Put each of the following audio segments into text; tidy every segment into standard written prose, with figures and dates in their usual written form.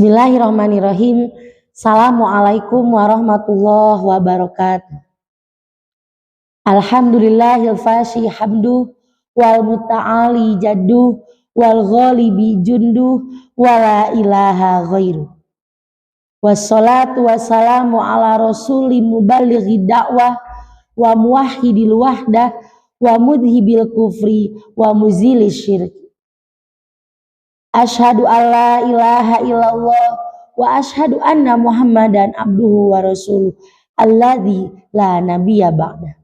Bismillahirrahmanirrahim. Assalamualaikum warahmatullahi wabarakatuh. Alhamdulillahil fasyi hamdu wal muta'ali jaddu wal ghalibi jundu wala ilaha ghairu. Wassalatu wassalamu ala rasuli muballighi da'wah wa muwahhidil wahdah wa mudhibil kufri wa muzili syirk. Asyhadu alla ilaha illallah wa asyhadu anna Muhammadan abduhu wa rasuluh alladzi la nabiyya ba'da.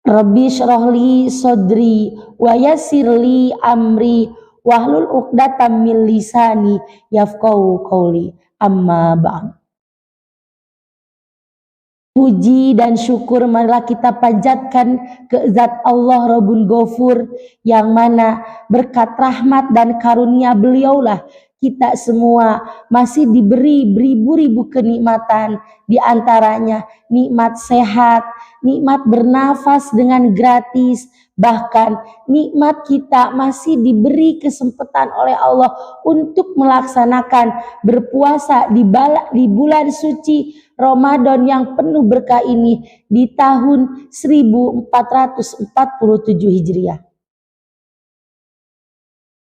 Rabbi shrah li sadri wa yassir li amri wahlul 'uqdatam min lisani yafqahu qawli, amma ba'd. Puji dan syukur marilah kita panjatkan ke zat Allah Rabbul Ghafur, yang mana berkat rahmat dan karunia beliaulah kita semua masih diberi beribu-ribu kenikmatan, di antaranya nikmat sehat, nikmat bernafas dengan gratis, bahkan nikmat kita masih diberi kesempatan oleh Allah untuk melaksanakan berpuasa di bulan suci Ramadan yang penuh berkah ini di tahun 1447 Hijriah.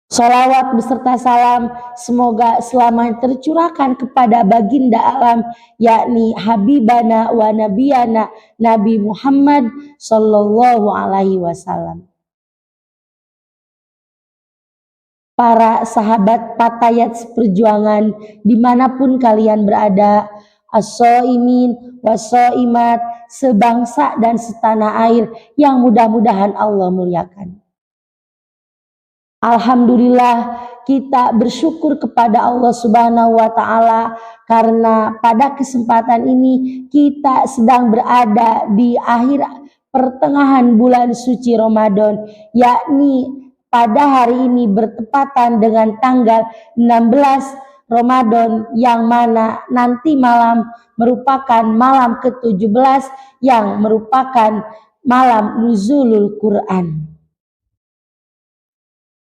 Sholawat beserta salam semoga selamanya tercurahkan kepada baginda alam, yakni Habibana wa Nabiyana Nabi Muhammad Sallallahu Alaihi Wasallam. Para sahabat Patayat seperjuangan dimanapun kalian berada, as-shaimin was-shaimat, sebangsa dan setanah air yang mudah-mudahan Allah muliakan. Alhamdulillah, kita bersyukur kepada Allah Subhanahu wa Ta'ala karena pada kesempatan ini kita sedang berada di akhir pertengahan bulan suci Ramadan, yakni pada hari ini bertepatan dengan tanggal 16 Ramadan, yang mana nanti malam merupakan malam ke-17 yang merupakan malam nuzulul Quran.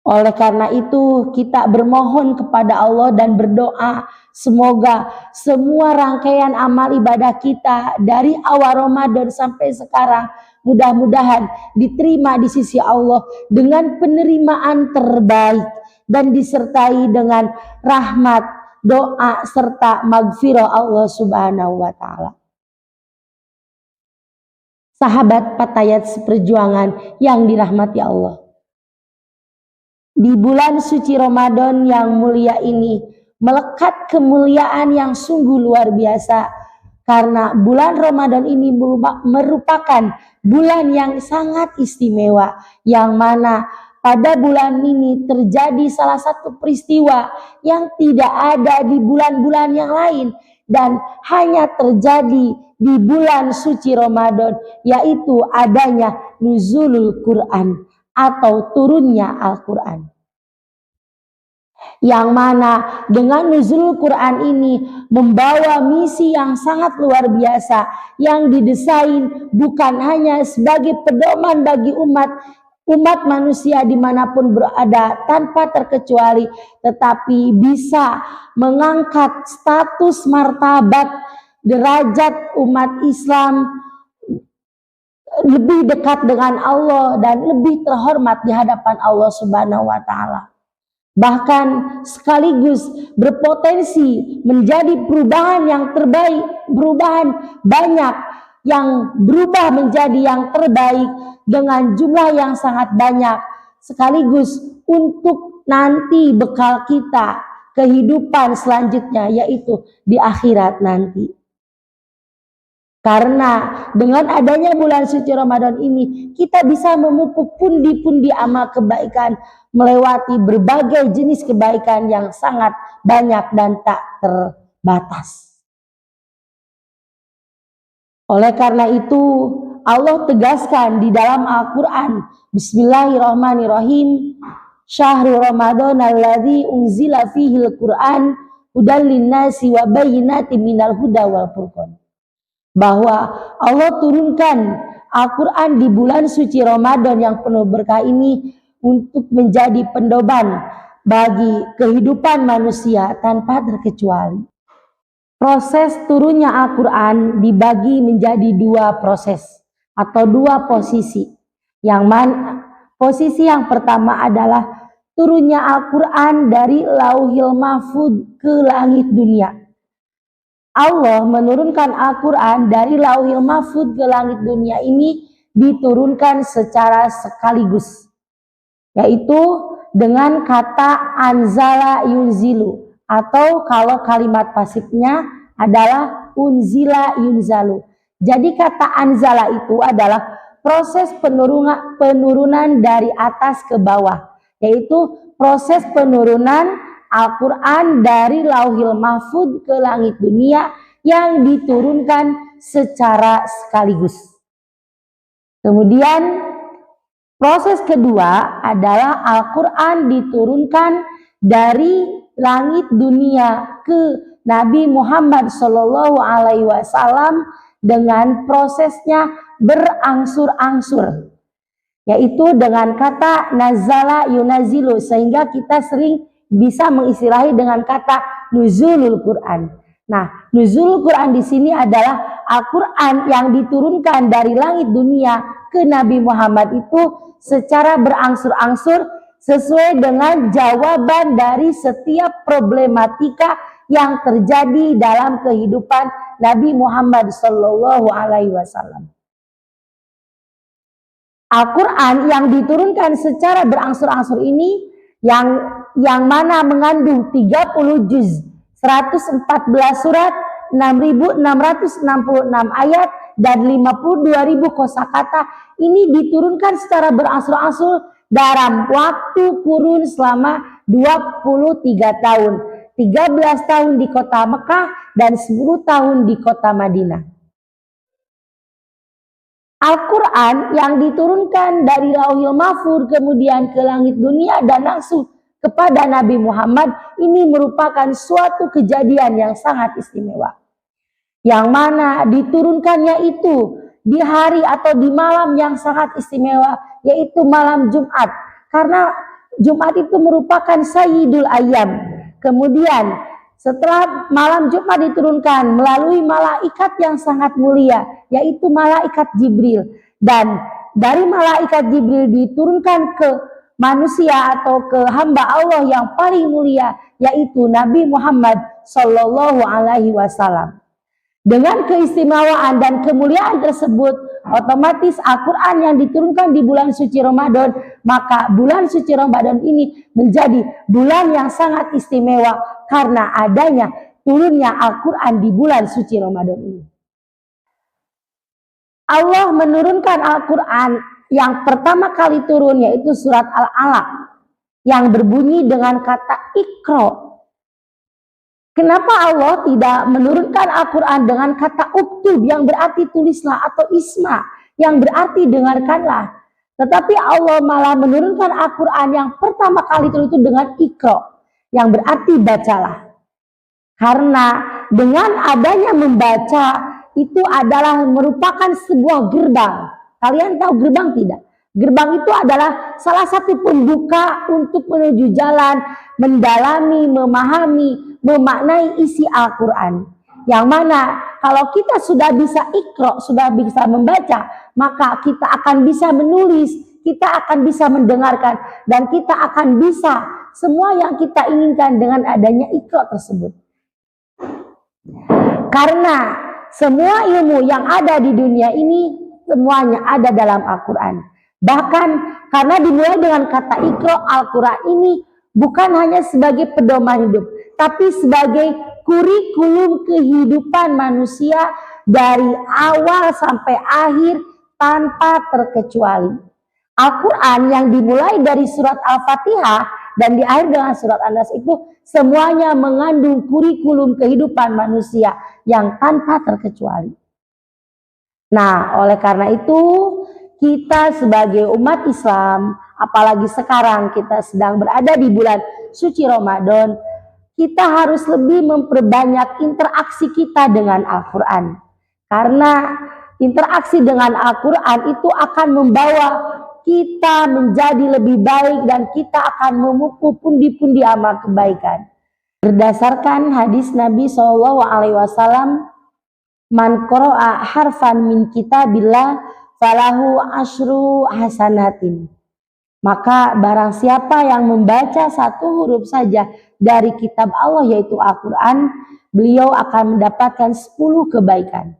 Oleh karena itu kita bermohon kepada Allah dan berdoa semoga semua rangkaian amal ibadah kita dari awal Ramadan sampai sekarang mudah-mudahan diterima di sisi Allah dengan penerimaan terbaik dan disertai dengan rahmat, doa serta maghfirah Allah Subhanahu wa Ta'ala. Sahabat Patayat seperjuangan yang dirahmati Allah, di bulan suci Ramadan yang mulia ini melekat kemuliaan yang sungguh luar biasa, karena bulan Ramadan ini merupakan bulan yang sangat istimewa, yang mana pada bulan ini terjadi salah satu peristiwa yang tidak ada di bulan-bulan yang lain dan hanya terjadi di bulan suci Ramadan, yaitu adanya nuzulul Quran atau turunnya Al-Quran. Yang mana dengan nuzulul Quran ini membawa misi yang sangat luar biasa, yang didesain bukan hanya sebagai pedoman bagi umat manusia dimanapun berada tanpa terkecuali, tetapi bisa mengangkat status martabat derajat umat Islam lebih dekat dengan Allah dan lebih terhormat di hadapan Allah Subhanahu wa Ta'ala. Bahkan sekaligus berpotensi menjadi perubahan yang terbaik, perubahan banyak yang berubah menjadi yang terbaik dengan jumlah yang sangat banyak, sekaligus untuk nanti bekal kita kehidupan selanjutnya, yaitu di akhirat nanti. Karena dengan adanya bulan suci Ramadan ini kita bisa memupuk pundi-pundi amal kebaikan, melewati berbagai jenis kebaikan yang sangat banyak dan tak terbatas. Oleh karena itu Allah tegaskan di dalam Al-Quran, Bismillahirrahmanirrahim, Syahrul Ramadan alladzi unzila fihil Quran hudal linnasi wa bayyinatin minal huda wal furqan. Bahwa Allah turunkan Al-Quran di bulan suci Ramadan yang penuh berkah ini untuk menjadi pendoban bagi kehidupan manusia tanpa terkecuali. Proses turunnya Al-Quran dibagi menjadi dua proses atau dua posisi. Yang mana posisi yang pertama adalah turunnya Al-Quran dari Lauhil Mahfudz ke langit dunia. Allah menurunkan Al-Quran dari Lauhil Mahfudz ke langit dunia ini diturunkan secara sekaligus, yaitu dengan kata anzala yunzilu, atau kalau kalimat pasifnya adalah unzila yunzalu. Jadi kata anzala itu adalah proses penurunan dari atas ke bawah, yaitu proses penurunan Al-Quran dari Lauhil Mahfudz ke langit dunia yang diturunkan secara sekaligus. Kemudian proses kedua adalah Al-Quran diturunkan dari langit dunia ke Nabi Muhammad SAW dengan prosesnya berangsur-angsur, yaitu dengan kata nazala yunazilu, sehingga kita sering bisa mengistilahi dengan kata nuzulul Quran. Nah, nuzulul Quran di sini adalah Al-Quran yang diturunkan dari langit dunia ke Nabi Muhammad itu secara berangsur-angsur sesuai dengan jawaban dari setiap problematika yang terjadi dalam kehidupan Nabi Muhammad SAW. Al-Quran yang diturunkan secara berangsur-angsur ini yang mana mengandung 30 juz, 114 surat, 6.666 ayat, dan 52.000 kosakata, ini diturunkan secara berangsur-angsur dalam waktu kurun selama 23 tahun. 13 tahun di kota Mekah dan 10 tahun di kota Madinah. Al-Quran yang diturunkan dari Lauhil Mahfudz kemudian ke langit dunia dan langsung kepada Nabi Muhammad, ini merupakan suatu kejadian yang sangat istimewa. Yang mana diturunkannya itu di hari atau di malam yang sangat istimewa, yaitu malam Jumat. Karena Jumat itu merupakan Sayyidul Ayyam. Kemudian setelah malam Jumat diturunkan melalui malaikat yang sangat mulia, yaitu malaikat Jibril. Dan dari malaikat Jibril diturunkan ke manusia atau ke hamba Allah yang paling mulia, yaitu Nabi Muhammad SAW. Dengan keistimewaan dan kemuliaan tersebut, otomatis Al-Quran yang diturunkan di bulan suci Ramadan, maka bulan suci Ramadan ini menjadi bulan yang sangat istimewa karena adanya turunnya Al-Quran di bulan suci Ramadan ini. Allah menurunkan Al-Quran yang pertama kali turun, yaitu surat Al-Alaq yang berbunyi dengan kata Iqra. Kenapa Allah tidak menurunkan Al-Quran dengan kata uktub yang berarti tulislah, atau isma yang berarti dengarkanlah? Tetapi Allah malah menurunkan Al-Quran yang pertama kali itu dengan Iqra yang berarti bacalah. Karena dengan adanya membaca itu adalah merupakan sebuah gerbang. Kalian tahu gerbang tidak? Gerbang itu adalah salah satu pembuka untuk menuju jalan, mendalami, memahami, memaknai isi Al-Quran. Yang mana kalau kita sudah bisa Iqra, sudah bisa membaca, maka kita akan bisa menulis, kita akan bisa mendengarkan, dan kita akan bisa semua yang kita inginkan dengan adanya Iqra tersebut. Karena semua ilmu yang ada di dunia ini semuanya ada dalam Al-Quran. Bahkan karena dimulai dengan kata Iqra, Al-Quran ini bukan hanya sebagai pedoman hidup, tapi sebagai kurikulum kehidupan manusia dari awal sampai akhir tanpa terkecuali. Al-Quran yang dimulai dari surat Al-Fatihah dan diakhiri dengan surat An-Nas itu semuanya mengandung kurikulum kehidupan manusia yang tanpa terkecuali. Nah, oleh karena itu kita sebagai umat Islam, apalagi sekarang kita sedang berada di bulan suci Ramadan, kita harus lebih memperbanyak interaksi kita dengan Al-Quran. Karena interaksi dengan Al-Quran itu akan membawa kita menjadi lebih baik dan kita akan memupuk pundi-pundi amal kebaikan. Berdasarkan hadis Nabi SAW, man qara'a harfan min kitabillah falahu asyru hasanatin. Maka barang siapa yang membaca satu huruf saja dari kitab Allah yaitu Al-Quran, beliau akan mendapatkan 10 kebaikan.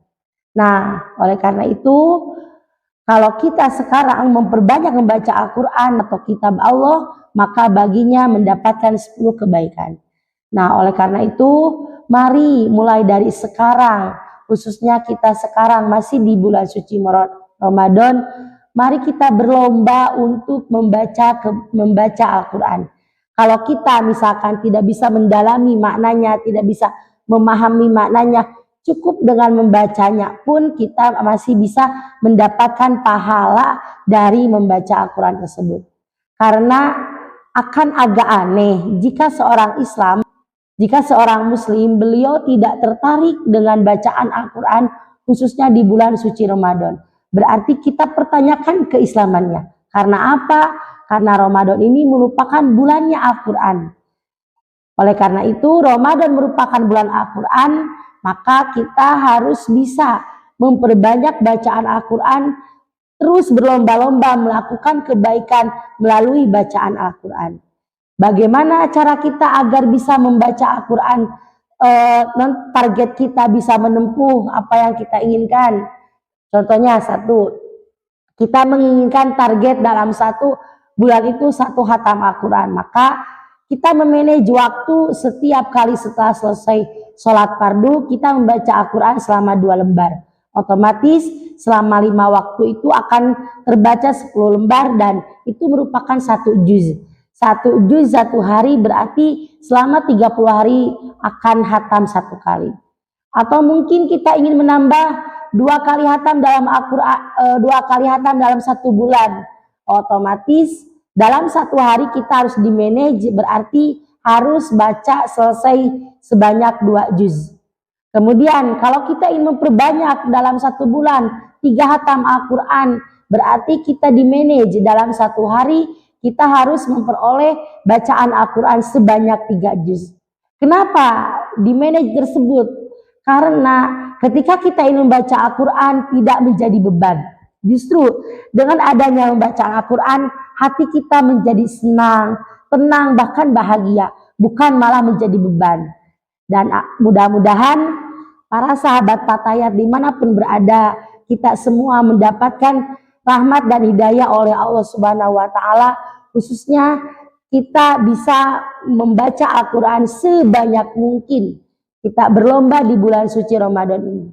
Nah, oleh karena itu, kalau kita sekarang memperbanyak membaca Al-Quran atau kitab Allah, maka baginya mendapatkan 10 kebaikan. Nah, oleh karena itu, mari mulai dari sekarang, khususnya kita sekarang masih di bulan suci Ramadan, mari kita berlomba untuk membaca Al-Quran. Kalau kita misalkan tidak bisa mendalami maknanya, tidak bisa memahami maknanya, cukup dengan membacanya pun kita masih bisa mendapatkan pahala dari membaca Al-Quran tersebut. Karena akan agak aneh jika seorang Islam, jika seorang Muslim, beliau tidak tertarik dengan bacaan Al-Quran khususnya di bulan suci Ramadan. Berarti kita pertanyakan keislamannya. Karena apa? Karena Ramadan ini merupakan bulannya Al-Quran. Oleh karena itu, Ramadan merupakan bulan Al-Quran, maka kita harus bisa memperbanyak bacaan Al-Quran, terus berlomba-lomba melakukan kebaikan melalui bacaan Al-Quran. Bagaimana cara kita agar bisa membaca Al-Quran, target kita bisa menempuh apa yang kita inginkan. Contohnya satu, kita menginginkan target dalam satu bulan itu 1 khatam Al-Quran. Maka kita memanage waktu setiap kali setelah selesai sholat fardu, kita membaca Al-Quran selama 2 lembar. Otomatis selama 5 waktu itu akan terbaca 10 lembar dan itu merupakan 1 juz. 1 juz 1 hari berarti selama 30 hari akan hatam 1 kali. Atau mungkin kita ingin menambah 2 kali hatam dalam Al-Quran, 2 kali hatam dalam 1 bulan. Otomatis dalam 1 hari kita harus di-manage, berarti harus baca selesai sebanyak 2 juz. Kemudian kalau kita ingin memperbanyak dalam 1 bulan 3 hatam Al-Quran, berarti kita di-manage dalam 1 hari kita harus memperoleh bacaan Al-Quran sebanyak 3 juz. Kenapa di-manage tersebut? Karena ketika kita ingin membaca Al-Quran tidak menjadi beban. Justru dengan adanya membaca Al-Quran, hati kita menjadi senang, tenang, bahkan bahagia. Bukan malah menjadi beban. Dan mudah-mudahan para sahabat Fatayat dimanapun berada, kita semua mendapatkan rahmat dan hidayah oleh Allah Subhanahu wa Ta'ala. Khususnya kita bisa membaca Al-Quran sebanyak mungkin. Kita berlomba di bulan suci Ramadan ini.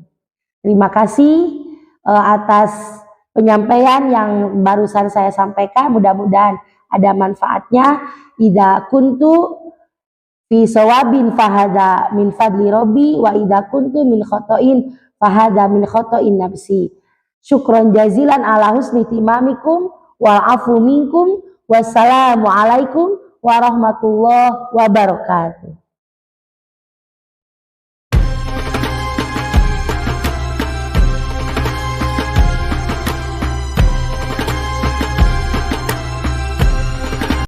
Terima kasih atas penyampaian yang barusan saya sampaikan. Mudah-mudahan ada manfaatnya. Idza kuntu fi shawabin fahadha min fadli rabbi wa idza kuntu min khotoin fahadha min khotoin nafsi. Syukron jazilan ala husni timamikum wal afu minkum. Wassalamualaikum warahmatullahi wabarakatuh.